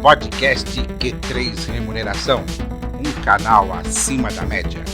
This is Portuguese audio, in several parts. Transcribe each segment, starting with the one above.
Podcast Q3 Remuneração, um canal acima da média.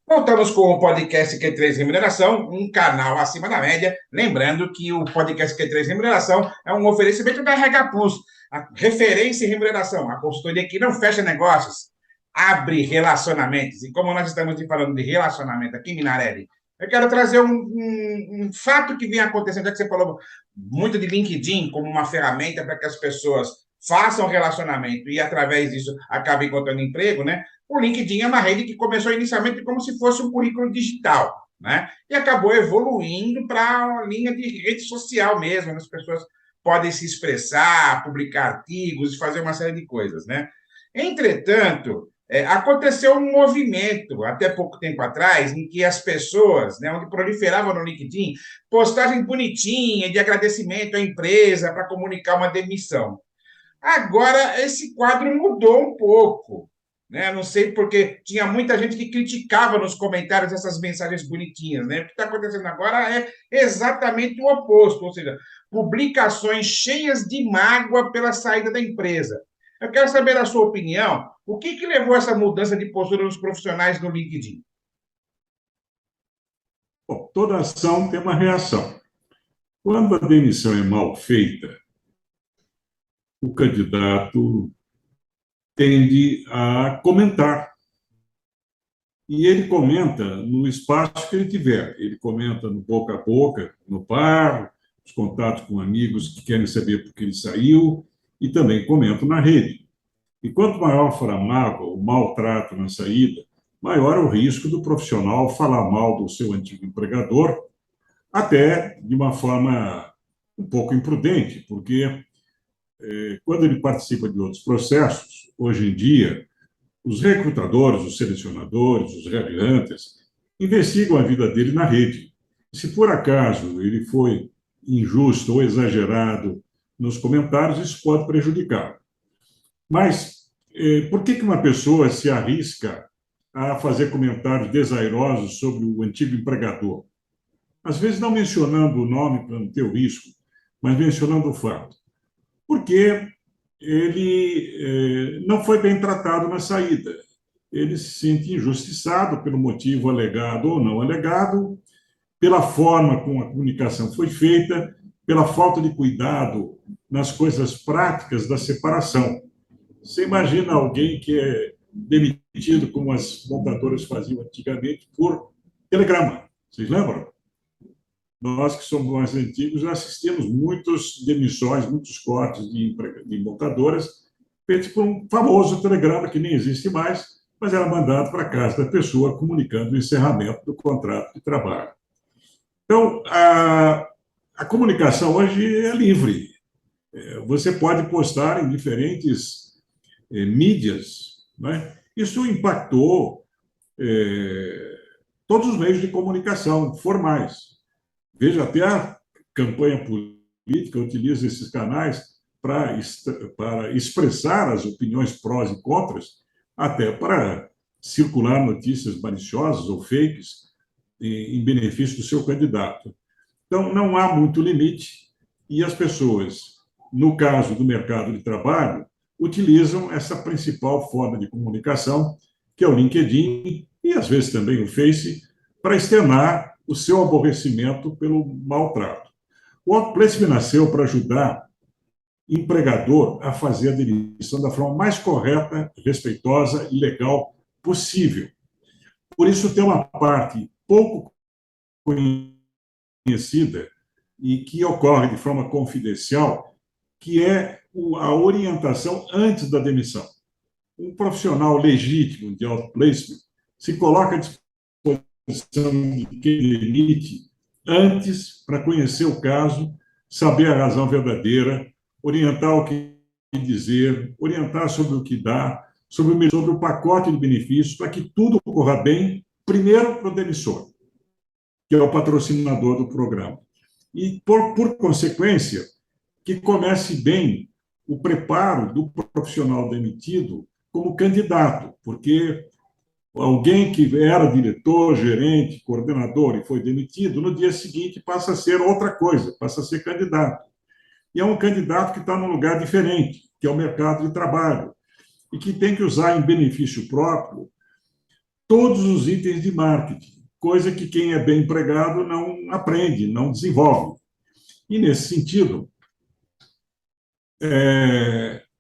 Voltamos com o podcast Q3 Remuneração, um canal acima da média. Lembrando que o podcast Q3 Remuneração é um oferecimento da RH Plus, a referência em remuneração, a consultoria que não fecha negócios, abre relacionamentos. E como nós estamos falando de relacionamento aqui, Minarelli, eu quero trazer um fato que vem acontecendo, já que você falou muito de LinkedIn como uma ferramenta para que as pessoas façam relacionamento e, através disso, acabem encontrando emprego, né? O LinkedIn é uma rede que começou inicialmente como se fosse um currículo digital, né? E acabou evoluindo para uma linha de rede social mesmo, onde as pessoas podem se expressar, publicar artigos, fazer uma série de coisas, né? Entretanto, aconteceu um movimento, até pouco tempo atrás, em que as pessoas, né, onde proliferavam no LinkedIn, postagem bonitinha de agradecimento à empresa para comunicar uma demissão. Agora, esse quadro mudou um pouco, né? Não sei porque tinha muita gente que criticava nos comentários essas mensagens bonitinhas, né? O que está acontecendo agora é exatamente o oposto, ou seja, publicações cheias de mágoa pela saída da empresa. Eu quero saber a sua opinião. O que levou a essa mudança de postura dos profissionais no LinkedIn? Bom, toda ação tem uma reação. Quando a demissão é mal feita, o candidato tende a comentar. E ele comenta no espaço que ele tiver. Ele comenta no boca a boca, no bar, os contatos com amigos que querem saber por que ele saiu, e também comenta na rede. E quanto maior for a mágoa, o maltrato na saída, maior é o risco do profissional falar mal do seu antigo empregador, até de uma forma um pouco imprudente, porque quando ele participa de outros processos, hoje em dia, os recrutadores, os selecionadores, os headhunters, investigam a vida dele na rede. Se por acaso ele foi injusto ou exagerado nos comentários, isso pode prejudicar. Mas por que uma pessoa se arrisca a fazer comentários desairosos sobre o antigo empregador? Às vezes não mencionando o nome para não ter o risco, mas mencionando o fato. Porque ele não foi bem tratado na saída. Ele se sente injustiçado pelo motivo alegado ou não alegado, pela forma como a comunicação foi feita, pela falta de cuidado nas coisas práticas da separação. Você imagina alguém que é demitido, como as montadoras faziam antigamente, por telegrama. Vocês lembram? Nós que somos mais antigos já assistimos muitas demissões, muitos cortes de montadoras, feitos por um famoso telegrama que nem existe mais, mas era mandado para a casa da pessoa comunicando o encerramento do contrato de trabalho. Então, a comunicação hoje é livre. Você pode postar em diferentes mídias, né? Isso impactou todos os meios de comunicação formais. Veja, até a campanha política utiliza esses canais para expressar as opiniões prós e contras, até para circular notícias maliciosas ou fakes em benefício do seu candidato. Então, não há muito limite e as pessoas, no caso do mercado de trabalho, utilizam essa principal forma de comunicação, que é o LinkedIn e, às vezes, também o Face, para externar o seu aborrecimento pelo maltrato. O Outplacement nasceu para ajudar o empregador a fazer a demissão da forma mais correta, respeitosa e legal possível. Por isso, tem uma parte pouco conhecida e que ocorre de forma confidencial, que é a orientação antes da demissão. Um profissional legítimo de outplacement se coloca à disposição de quem demite antes para conhecer o caso, saber a razão verdadeira, orientar o que dizer, orientar sobre o que dá, sobre o pacote de benefícios, para que tudo corra bem, primeiro para o demissor, que é o patrocinador do programa. E, por consequência, que comece bem o preparo do profissional demitido como candidato, porque Alguém que era diretor, gerente, coordenador e foi demitido, no dia seguinte passa a ser outra coisa, passa a ser candidato. E é um candidato que está num lugar diferente, que é o mercado de trabalho, e que tem que usar em benefício próprio todos os itens de marketing, coisa que quem é bem empregado não aprende, não desenvolve. E, nesse sentido,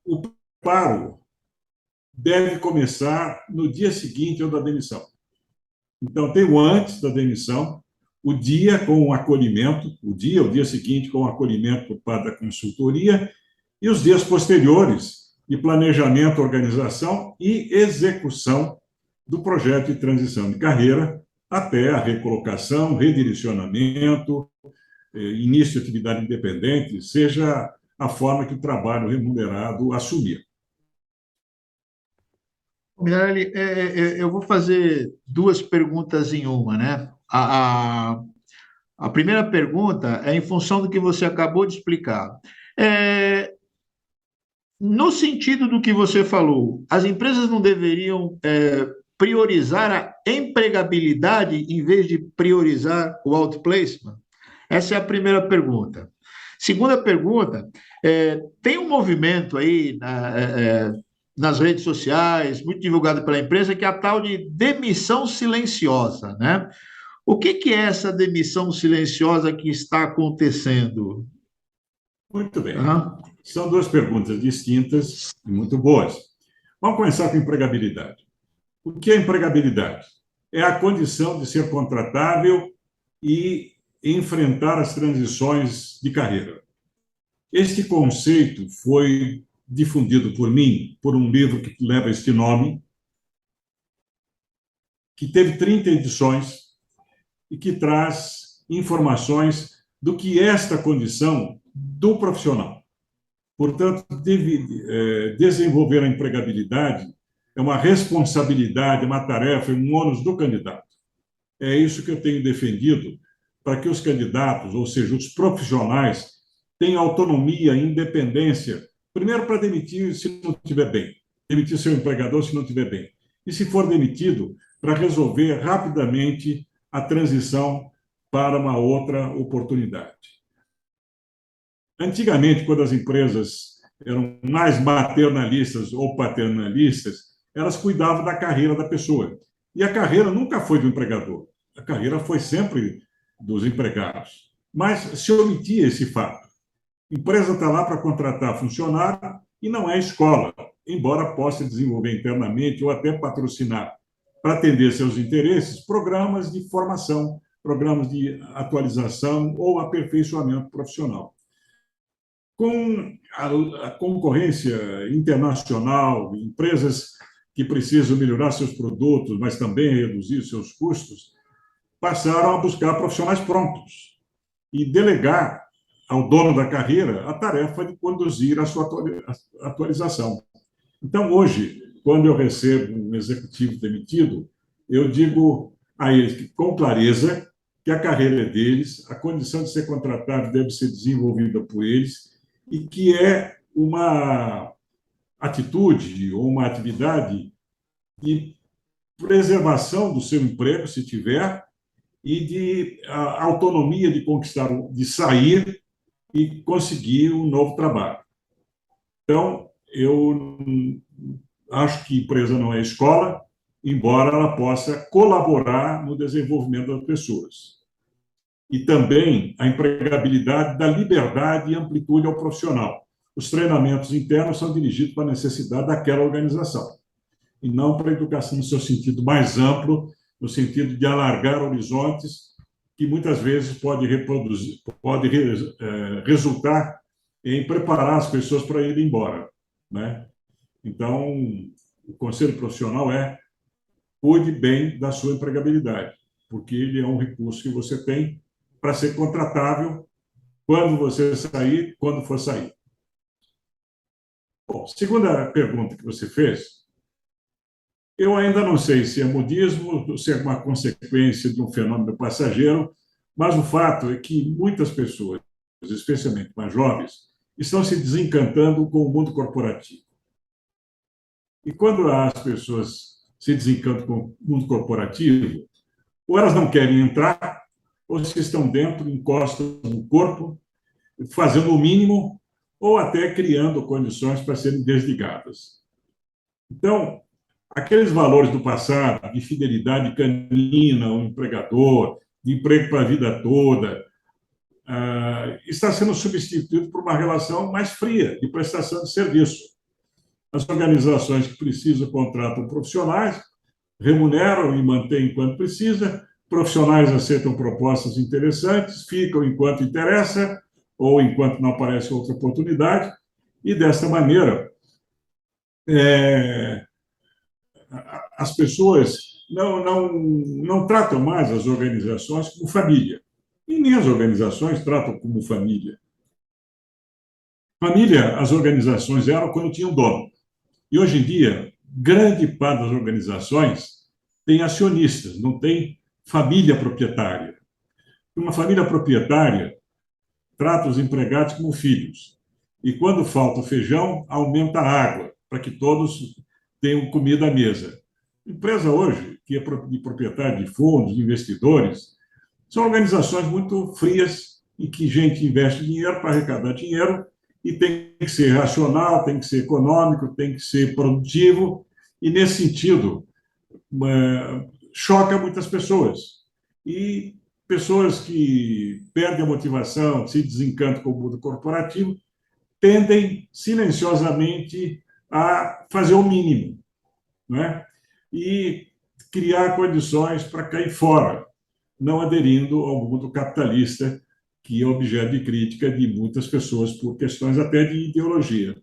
o preparo deve começar no dia seguinte ao da demissão. Então, tem o antes da demissão, o dia com o acolhimento, o dia seguinte com o acolhimento por parte da consultoria, e os dias posteriores de planejamento, organização e execução do projeto de transição de carreira até a recolocação, redirecionamento, início de atividade independente, seja a forma que o trabalho remunerado assumir. Miralli, eu vou fazer duas perguntas em uma, né? A primeira pergunta é em função do que você acabou de explicar. No sentido do que você falou, as empresas não deveriam priorizar a empregabilidade em vez de priorizar o outplacement? Essa é a primeira pergunta. Segunda pergunta, tem um movimento aí nas redes sociais, muito divulgado pela empresa, que é a tal de demissão silenciosa, né? O que é essa demissão silenciosa que está acontecendo? Muito bem. São duas perguntas distintas e muito boas. Vamos começar com empregabilidade. O que é empregabilidade? É a condição de ser contratável e enfrentar as transições de carreira. Este conceito foi difundido por mim, por um livro que leva este nome, que teve 30 edições e que traz informações do que é esta condição do profissional. Portanto, desenvolver a empregabilidade é uma responsabilidade, uma tarefa, um ônus do candidato. É isso que eu tenho defendido para que os candidatos, ou seja, os profissionais, tenham autonomia e independência, primeiro para demitir se não estiver bem, demitir seu empregador se não estiver bem, e se for demitido, para resolver rapidamente a transição para uma outra oportunidade. Antigamente, quando as empresas eram mais maternalistas ou paternalistas, elas cuidavam da carreira da pessoa. E a carreira nunca foi do empregador, a carreira foi sempre dos empregados. Mas se omitia esse fato. A empresa está lá para contratar funcionário e não é escola, embora possa desenvolver internamente ou até patrocinar, para atender seus interesses, programas de formação, programas de atualização ou aperfeiçoamento profissional. Com a concorrência internacional, empresas que precisam melhorar seus produtos, mas também reduzir seus custos, passaram a buscar profissionais prontos e delegar ao dono da carreira a tarefa de conduzir a sua atualização. Então, hoje, quando eu recebo um executivo demitido, eu digo a eles com clareza que a carreira é deles, a condição de ser contratado deve ser desenvolvida por eles e que é uma atitude ou uma atividade de preservação do seu emprego, se tiver, e de autonomia de conquistar, de sair e conseguir um novo trabalho. Então, eu acho que empresa não é escola, embora ela possa colaborar no desenvolvimento das pessoas. E também a empregabilidade da liberdade e amplitude ao profissional. Os treinamentos internos são dirigidos para a necessidade daquela organização, e não para a educação no seu sentido mais amplo, no sentido de alargar horizontes, que muitas vezes pode resultar em preparar as pessoas para ir embora, né? Então, o conselho profissional é: cuide bem da sua empregabilidade, porque ele é um recurso que você tem para ser contratável quando você sair, quando for sair. Bom, segunda pergunta que você fez, eu ainda não sei se é modismo, se é uma consequência de um fenômeno passageiro, mas o fato é que muitas pessoas, especialmente mais jovens, estão se desencantando com o mundo corporativo. E quando as pessoas se desencantam com o mundo corporativo, ou elas não querem entrar, ou se estão dentro, encostam no corpo, fazendo o mínimo, ou até criando condições para serem desligadas. Então, aqueles valores do passado, de fidelidade canina ao empregador, de emprego para a vida toda, está sendo substituído por uma relação mais fria, de prestação de serviço. As organizações que precisam contratam profissionais, remuneram e mantêm enquanto precisa, profissionais aceitam propostas interessantes, ficam enquanto interessa, ou enquanto não aparece outra oportunidade, e desta maneira, as pessoas não tratam mais as organizações como família, e nem as organizações tratam como família. Família, as organizações eram quando tinham dono. E hoje em dia, grande parte das organizações tem acionistas, não tem família proprietária. Uma família proprietária trata os empregados como filhos. E quando falta o feijão, aumenta a água, para que todos tenham comida à mesa. Empresa hoje, que é de propriedade de fundos, de investidores, são organizações muito frias e que gente investe dinheiro para arrecadar dinheiro e tem que ser racional, tem que ser econômico, tem que ser produtivo, e, nesse sentido, choca muitas pessoas. E pessoas que perdem a motivação, se desencantam com o mundo corporativo, tendem silenciosamente a fazer o mínimo, né? E criar condições para cair fora, não aderindo ao mundo capitalista, que é objeto de crítica de muitas pessoas por questões até de ideologia.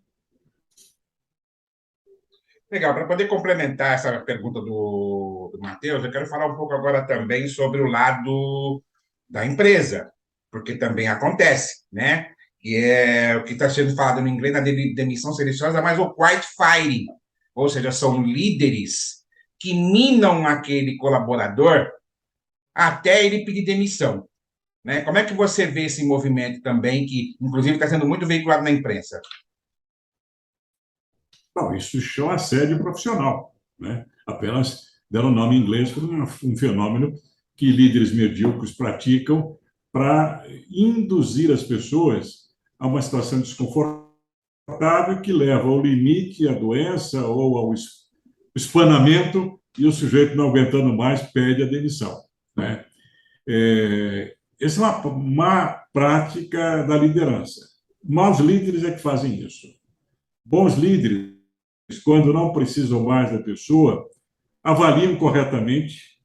Legal, para poder complementar essa pergunta do Matheus, eu quero falar um pouco agora também sobre o lado da empresa, porque também acontece, né? Que é o que está sendo falado no inglês na demissão silenciosa, mas o quiet firing, ou seja, são líderes que minam aquele colaborador até ele pedir demissão, né? Como é que você vê esse movimento também, que inclusive está sendo muito veiculado na imprensa? Bom, isso chama assédio profissional, né? Apenas deram nome em inglês para um fenômeno que líderes medíocres praticam para induzir as pessoas a uma situação desconfortável que leva ao limite, à doença ou ao espanamento, e o sujeito, não aguentando mais, pede a demissão, né? Essa é uma má prática da liderança. Maus líderes é que fazem isso. Bons líderes, quando não precisam mais da pessoa, avaliam corretamente,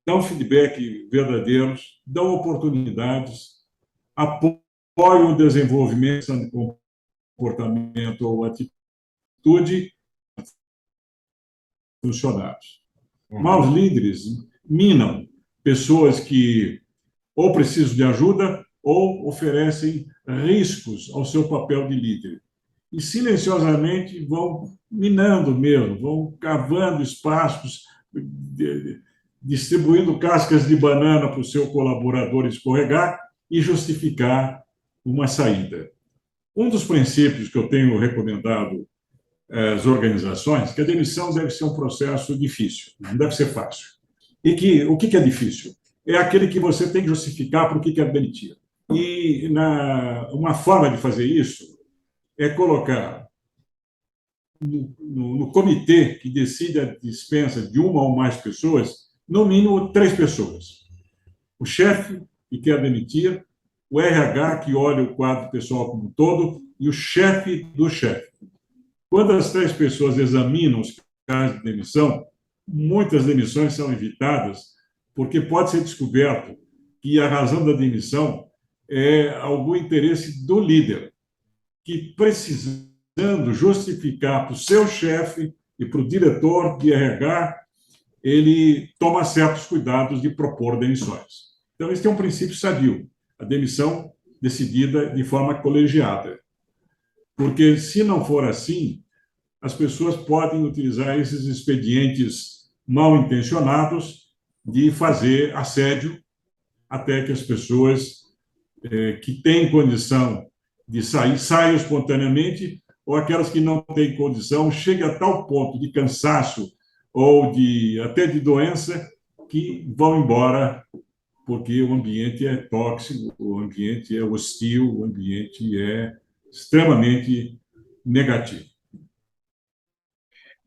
dão feedback verdadeiros, dão oportunidades, apoiam o desenvolvimento de comportamento ou atitude dos funcionários. Maus líderes minam pessoas que ou precisam de ajuda ou oferecem riscos ao seu papel de líder. E silenciosamente vão minando mesmo, vão cavando espaços, distribuindo cascas de banana para o seu colaborador escorregar e justificar uma saída. Um dos princípios que eu tenho recomendado às organizações é que a demissão deve ser um processo difícil, não deve ser fácil. E que o que é difícil? É aquele que você tem que justificar por que é demitir. E uma forma de fazer isso é colocar no comitê que decide a dispensa de uma ou mais pessoas, no mínimo 3 pessoas. O chefe, que quer demitir, o RH, que olha o quadro pessoal como um todo, e o chefe do chefe. Quando as 3 pessoas examinam os casos de demissão, muitas demissões são evitadas, porque pode ser descoberto que a razão da demissão é algum interesse do líder, que, precisando justificar para o seu chefe e para o diretor de RH, ele toma certos cuidados de propor demissões. Então, esse é um princípio sadio, a demissão decidida de forma colegiada. Porque, se não for assim, as pessoas podem utilizar esses expedientes mal intencionados de fazer assédio até que as pessoas que têm condição de sair, saiam espontaneamente, ou aquelas que não têm condição, cheguem a tal ponto de cansaço ou até de doença, que vão embora porque o ambiente é tóxico, o ambiente é hostil, o ambiente é extremamente negativo.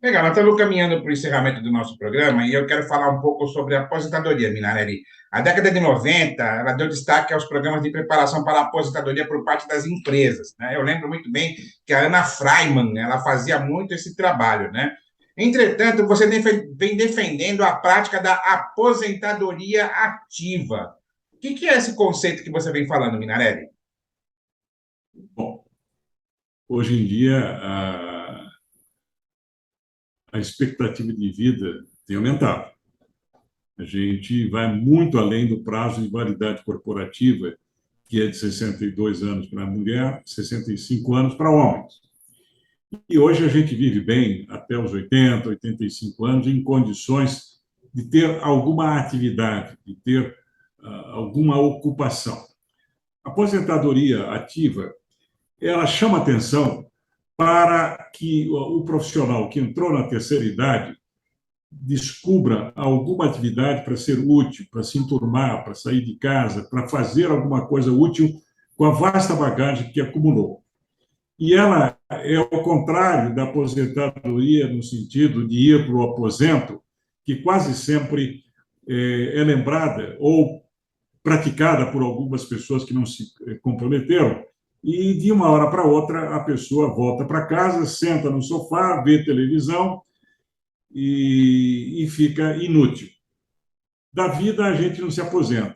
Legal, nós estamos caminhando para o encerramento do nosso programa e eu quero falar um pouco sobre a aposentadoria, Minarelli. A década de 90, ela deu destaque aos programas de preparação para a aposentadoria por parte das empresas, né? Eu lembro muito bem que a Ana Freiman, ela fazia muito esse trabalho, né? Entretanto, você vem defendendo a prática da aposentadoria ativa. O que é esse conceito que você vem falando, Minarelli? Bom, hoje em dia, a expectativa de vida tem aumentado. A gente vai muito além do prazo de validade corporativa, que é de 62 anos para a mulher, 65 anos para homens. E hoje a gente vive bem até os 80, 85 anos em condições de ter alguma atividade, de ter alguma ocupação. A aposentadoria ativa, ela chama atenção para que o profissional que entrou na terceira idade descubra alguma atividade para ser útil, para se enturmar, para sair de casa, para fazer alguma coisa útil com a vasta bagagem que acumulou. E ela é ao contrário da aposentadoria no sentido de ir para o aposento, que quase sempre é lembrada ou praticada por algumas pessoas que não se comprometeram, e de uma hora para outra a pessoa volta para casa, senta no sofá, vê televisão e fica inútil. Da vida a gente não se aposenta.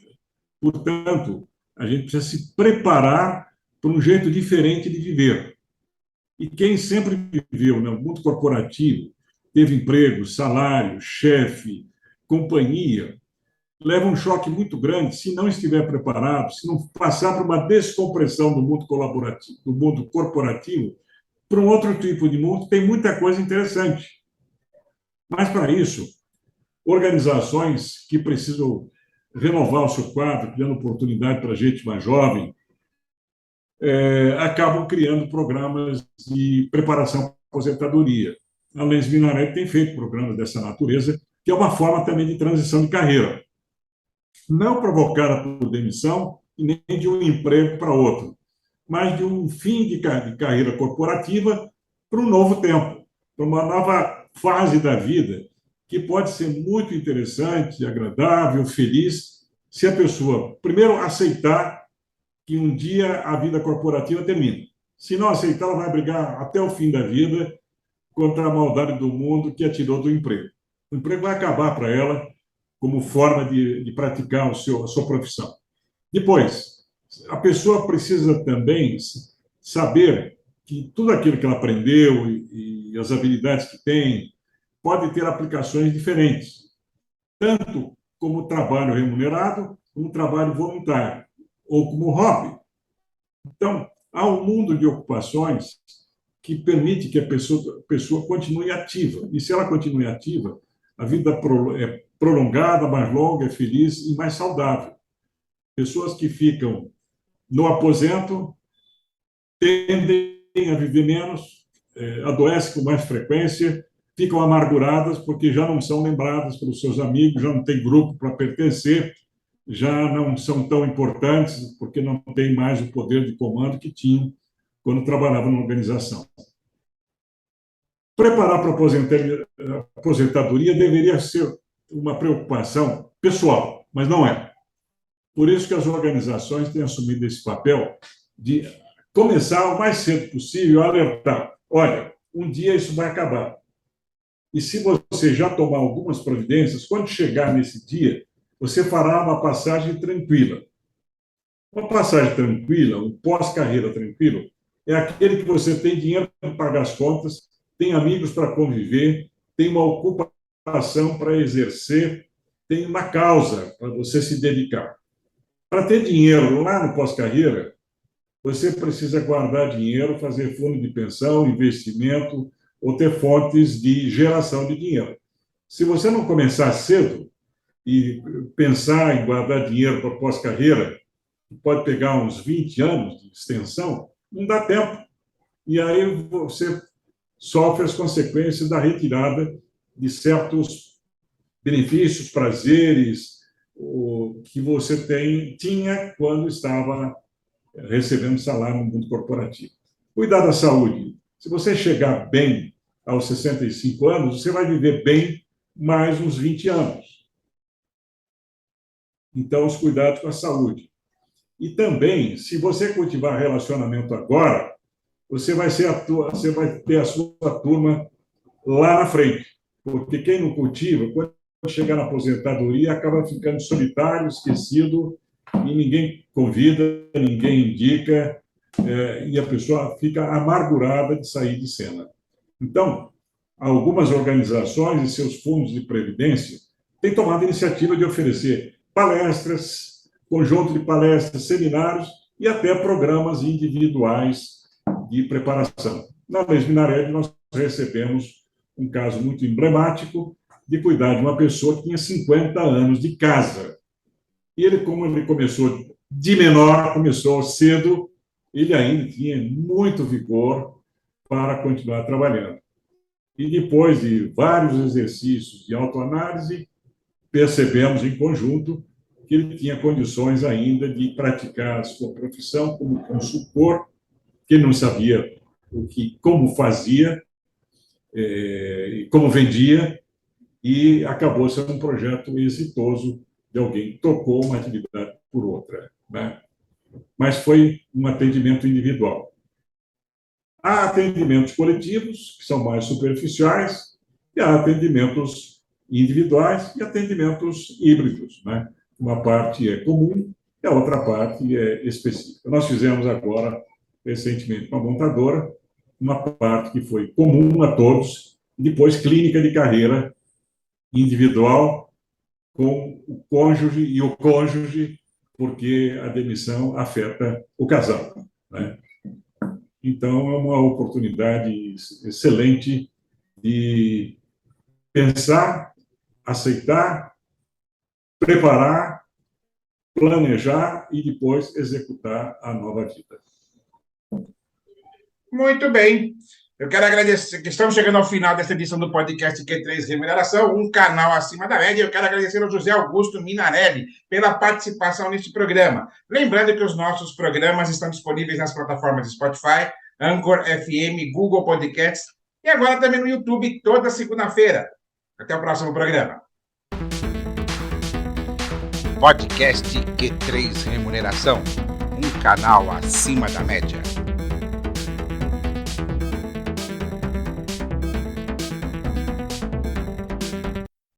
Portanto, a gente precisa se preparar para um jeito diferente de viver. E quem sempre viveu no mundo corporativo, teve emprego, salário, chefe, companhia, leva um choque muito grande se não estiver preparado, se não passar por uma descompressão do mundo colaborativo, do mundo corporativo, para um outro tipo de mundo. Tem muita coisa interessante. Mas, para isso, organizações que precisam renovar o seu quadro, criando oportunidade para a gente mais jovem, acabam criando programas de preparação para a aposentadoria. A Lens Minarelli tem feito programas dessa natureza, que é uma forma também de transição de carreira. Não provocada por demissão e nem de um emprego para outro, mas de um fim de carreira corporativa para um novo tempo, para uma nova fase da vida, que pode ser muito interessante, agradável, feliz, se a pessoa, primeiro, aceitar que um dia a vida corporativa termina. Se não aceitar, ela vai brigar até o fim da vida contra a maldade do mundo que a tirou do emprego. O emprego vai acabar para ela como forma de praticar a sua profissão. Depois, a pessoa precisa também saber que tudo aquilo que ela aprendeu e as habilidades que tem pode ter aplicações diferentes, tanto como trabalho remunerado, como trabalho voluntário, ou como hobby. Então, há um mundo de ocupações que permite que a pessoa continue ativa. E se ela continue ativa, a vida é prolongada, mais longa, é feliz e mais saudável. Pessoas que ficam no aposento tendem a viver menos, adoecem com mais frequência, ficam amarguradas porque já não são lembradas pelos seus amigos, já não tem grupo para pertencer, já não são tão importantes porque não têm mais o poder de comando que tinham quando trabalhavam na organização. Preparar para a aposentadoria deveria ser uma preocupação pessoal, mas não é. Por isso que as organizações têm assumido esse papel de começar o mais cedo possível a alertar. Olha, um dia isso vai acabar. E se você já tomar algumas providências, quando chegar nesse dia, você fará uma passagem tranquila. Uma passagem tranquila, um pós-carreira tranquilo, é aquele que você tem dinheiro para pagar as contas, tem amigos para conviver, tem uma ocupação para exercer, tem uma causa para você se dedicar. Para ter dinheiro lá no pós-carreira, você precisa guardar dinheiro, fazer fundo de pensão, investimento, ou ter fontes de geração de dinheiro. Se você não começar cedo e pensar em guardar dinheiro para pós-carreira, pode pegar uns 20 anos de extensão, não dá tempo. E aí você sofre as consequências da retirada de certos benefícios, prazeres que você tinha quando estava recebendo salário no mundo corporativo. Cuidar da saúde. Se você chegar bem aos 65 anos, você vai viver bem mais uns 20 anos. Então, os cuidados com a saúde. E também, se você cultivar relacionamento agora, você vai ter a sua turma lá na frente. Porque quem não cultiva, quando chegar na aposentadoria, acaba ficando solitário, esquecido, e ninguém convida, ninguém indica, e a pessoa fica amargurada de sair de cena. Então, algumas organizações e seus fundos de previdência têm tomado a iniciativa de oferecer palestras, conjunto de palestras, seminários e até programas individuais de preparação. Na Leis Minarelli, nós recebemos um caso muito emblemático de cuidar de uma pessoa que tinha 50 anos de casa. E ele, como ele começou de menor, começou cedo, ele ainda tinha muito vigor para continuar trabalhando. E depois de vários exercícios de autoanálise, percebemos em conjunto que ele tinha condições ainda de praticar a sua profissão como consultor, que ele não sabia como fazia, como vendia, e acabou sendo um projeto exitoso de alguém que trocou uma atividade por outra, né? Mas foi um atendimento individual. Há atendimentos coletivos, que são mais superficiais, e há atendimentos individuais e atendimentos híbridos, né? Uma parte é comum e a outra parte é específica. Nós fizemos agora, recentemente, com a montadora, uma parte que foi comum a todos, e depois clínica de carreira individual com o cônjuge, porque a demissão afeta o casal, né? Então, é uma oportunidade excelente de pensar, aceitar, preparar, planejar e depois executar a nova vida. Muito bem. Eu quero agradecer, que estamos chegando ao final desta edição do podcast Q3 Remuneração, um canal acima da média. Eu quero agradecer ao José Augusto Minarelli pela participação neste programa. Lembrando que os nossos programas estão disponíveis nas plataformas Spotify, Anchor FM, Google Podcasts e agora também no YouTube, toda segunda-feira. Até o próximo programa. Podcast Q3 Remuneração, um canal acima da média.